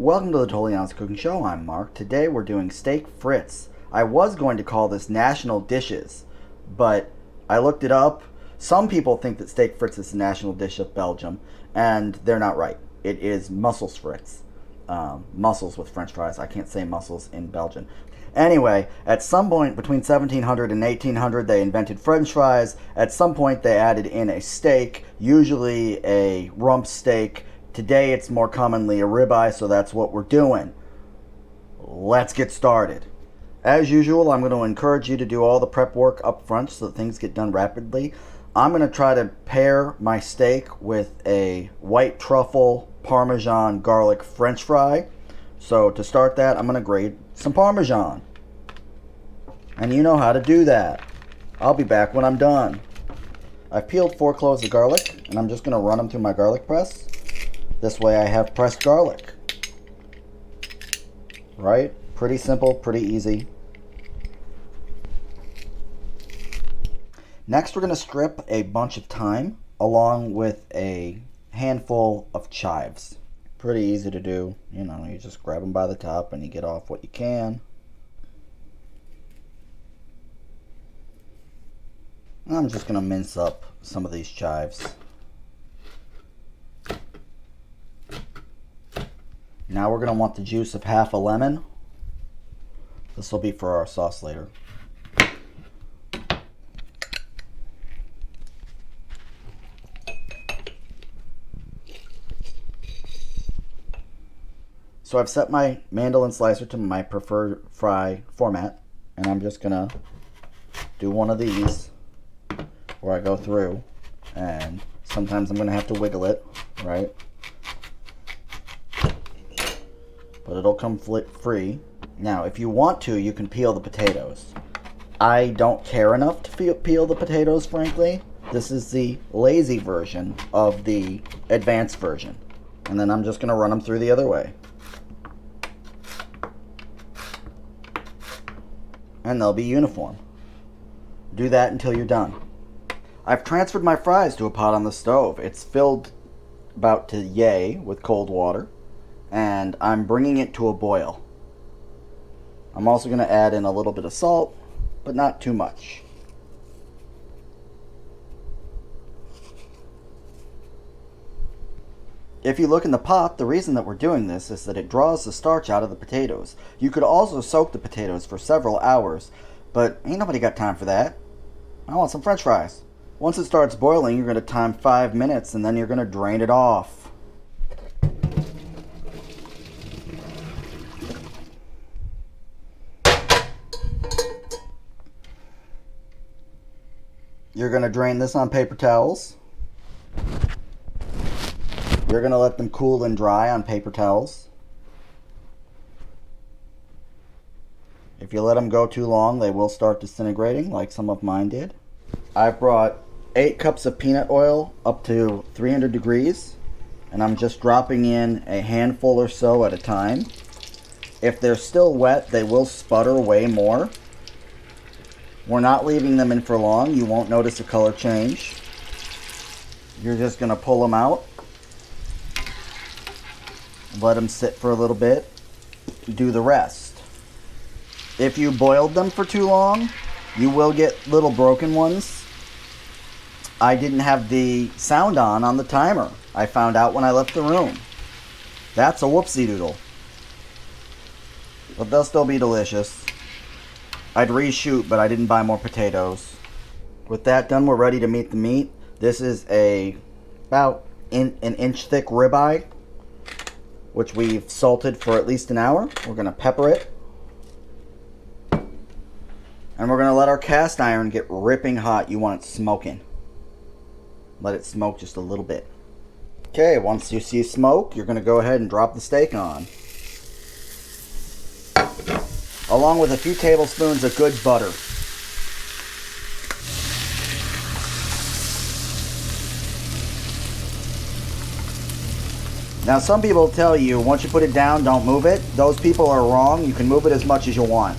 Welcome to the Totally Honest Cooking Show. I'm Mark. Today we're doing steak frites. I was going to call this national dishes, but I looked it up. Some people think that steak frites is the national dish of Belgium, and they're not right. It is mussels frites. Mussels with French fries. I can't say mussels in Belgian. Anyway, at some point between 1700 and 1800, they invented French fries. At some point, they added in a steak, usually a rump steak. Today, it's more commonly a ribeye, so that's what we're doing. Let's get started. As usual, I'm going to encourage you to do all the prep work up front so that things get done rapidly. I'm going to try to pair my steak with a white truffle Parmesan garlic French fry. So to start that, I'm going to grate some Parmesan. And you know how to do that. I'll be back when I'm done. I've peeled 4 cloves of garlic, and I'm just going to run them through my garlic press. This way I have pressed garlic. Right? Pretty simple, pretty easy. Next, we're going to strip a bunch of thyme along with a handful of chives. Pretty easy to do. You know, you just grab them by the top and you get off what you can. I'm just going to mince up some of these chives. Now we're going to want the juice of half a lemon. This will be for our sauce later. So I've set my mandolin slicer to my preferred fry format, and I'm just going to do one of these where I go through, and sometimes I'm going to have to wiggle it, right? But it'll come free. Now, if you want to, you can peel the potatoes. I don't care enough to peel the potatoes, frankly. This is the lazy version of the advanced version. And then I'm just going to run them through the other way. And they'll be uniform. Do that until you're done. I've transferred my fries to a pot on the stove. It's filled about to yay with cold water. And I'm bringing it to a boil. I'm also going to add in a little bit of salt, but not too much. If you look in the pot, the reason that we're doing this is that it draws the starch out of the potatoes. You could also soak the potatoes for several hours, but ain't nobody got time for that. I want some French fries. Once it starts boiling, you're going to time 5 minutes, and then you're going to drain it off. You're going to drain this on paper towels. You're going to let them cool and dry on paper towels. If you let them go too long, they will start disintegrating, like some of mine did. I've brought 8 cups of peanut oil up to 300 degrees, and I'm just dropping in a handful or so at a time. If they're still wet, they will sputter way more. We're not leaving them in for long. You won't notice a color change. You're just going to pull them out. Let them sit for a little bit. Do the rest. If you boiled them for too long, you will get little broken ones. I didn't have the sound on the timer. I found out when I left the room. That's a whoopsie doodle. But they'll still be delicious. I'd reshoot, but I didn't buy more potatoes. With that done, we're ready to meat the meat. This is about an inch thick ribeye, which we've salted for at least an hour. We're going to pepper it. And we're going to let our cast iron get ripping hot. You want it smoking. Let it smoke just a little bit. Okay, once you see smoke, you're going to go ahead and drop the steak on, along with a few tablespoons of good butter. Now, some people tell you once you put it down, don't move it. Those people are wrong. You can move it as much as you want.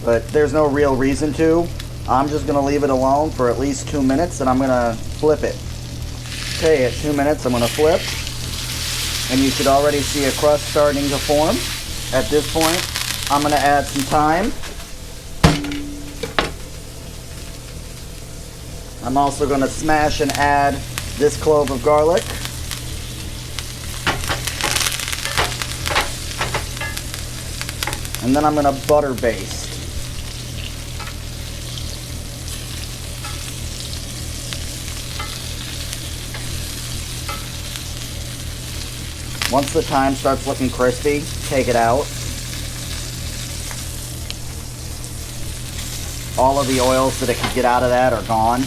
But there's no real reason to. I'm just going to leave it alone for at least 2 minutes, and I'm going to flip it. Okay, at 2 minutes, I'm going to flip. And you should already see a crust starting to form. At this point, I'm going to add some thyme. I'm also going to smash and add this clove of garlic. And then I'm going to butter baste. Once the thyme starts looking crispy, take it out. All of the oils that it can get out of that are gone,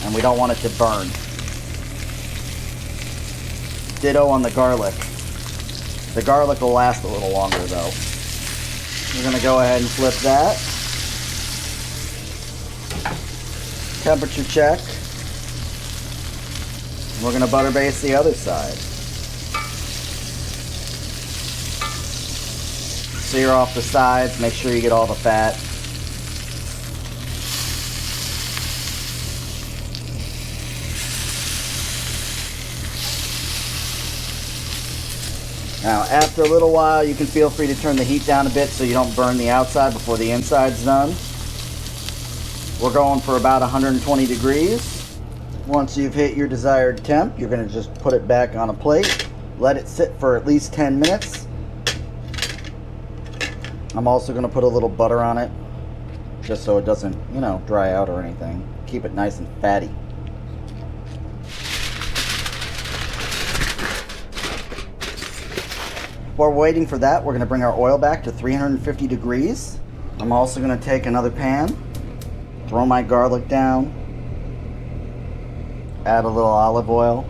and we don't want it to burn. Ditto on the garlic. The garlic will last a little longer though. We're going to go ahead and flip that. Temperature check. We're going to butter baste the other side. Sear off the sides, make sure you get all the fat. Now, after a little while, you can feel free to turn the heat down a bit so you don't burn the outside before the inside's done. We're going for about 120 degrees. Once you've hit your desired temp, you're going to just put it back on a plate. Let it sit for at least 10 minutes. I'm also going to put a little butter on it, just so it doesn't, dry out or anything. Keep it nice and fatty. While we're waiting for that, we're going to bring our oil back to 350 degrees. I'm also going to take another pan, throw my garlic down, add a little olive oil,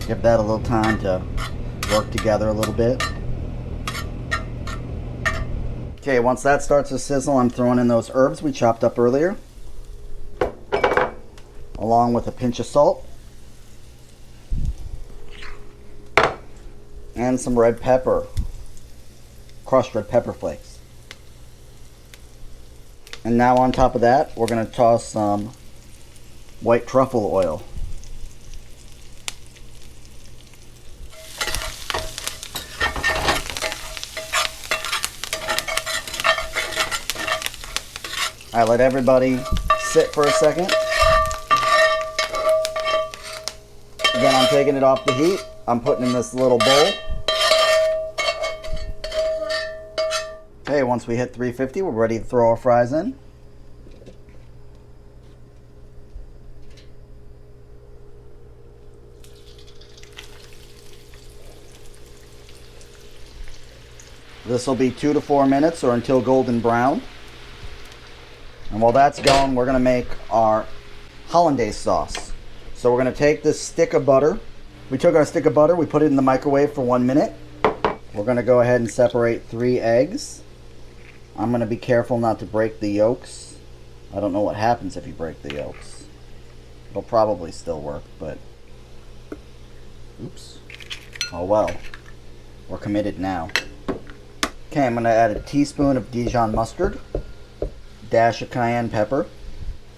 give that a little time to work together a little bit. Okay, once that starts to sizzle, I'm throwing in those herbs we chopped up earlier, along with a pinch of salt and some red pepper, crushed red pepper flakes. And now on top of that, we're going to toss some white truffle oil. I let everybody sit for a second. Then I'm taking it off the heat. I'm putting in this little bowl. Okay, once we hit 350, we're ready to throw our fries in. This will be 2 to 4 minutes or until golden brown. And while that's going, we're going to make our hollandaise sauce. So we're going to take this stick of butter. We took our stick of butter, we put it in the microwave for 1 minute. We're going to go ahead and separate 3 eggs. I'm going to be careful not to break the yolks. I don't know what happens if you break the yolks. It'll probably still work, but oops. Oh well. We're committed now. Okay, I'm going to add a teaspoon of Dijon mustard, dash of cayenne pepper,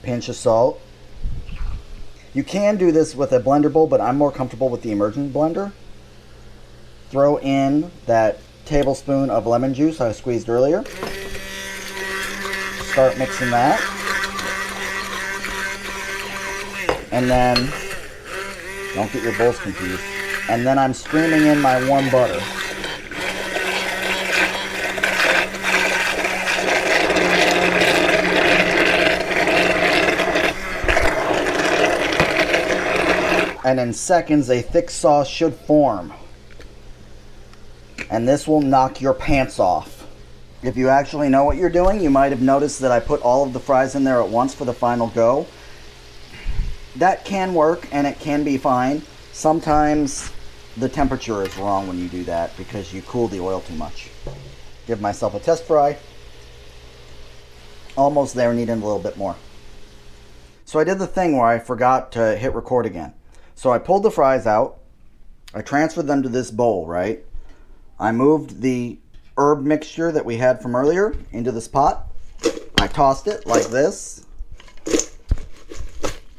pinch of salt. You can do this with a blender bowl, but I'm more comfortable with the immersion blender. Throw in that tablespoon of lemon juice I squeezed earlier. Start mixing that. And then, don't get your bowls confused. And then I'm streaming in my warm butter. And in seconds, a thick sauce should form. And this will knock your pants off. If you actually know what you're doing, you might have noticed that I put all of the fries in there at once for the final go. That can work and it can be fine. Sometimes the temperature is wrong when you do that because you cool the oil too much. Give myself a test fry. Almost there, needing a little bit more. So I did the thing where I forgot to hit record again. So I pulled the fries out, I transferred them to this bowl, right? I moved the herb mixture that we had from earlier into this pot. I tossed it like this.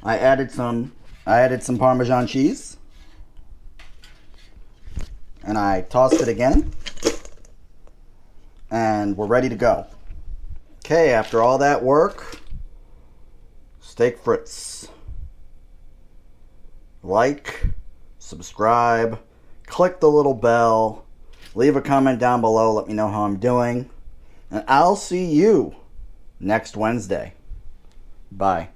I added some I added some Parmesan cheese. And I tossed it again. And we're ready to go. Okay, after all that work, steak frites. Like, subscribe, click the little bell, leave a comment down below, let me know how I'm doing. And I'll see you next Wednesday. Bye.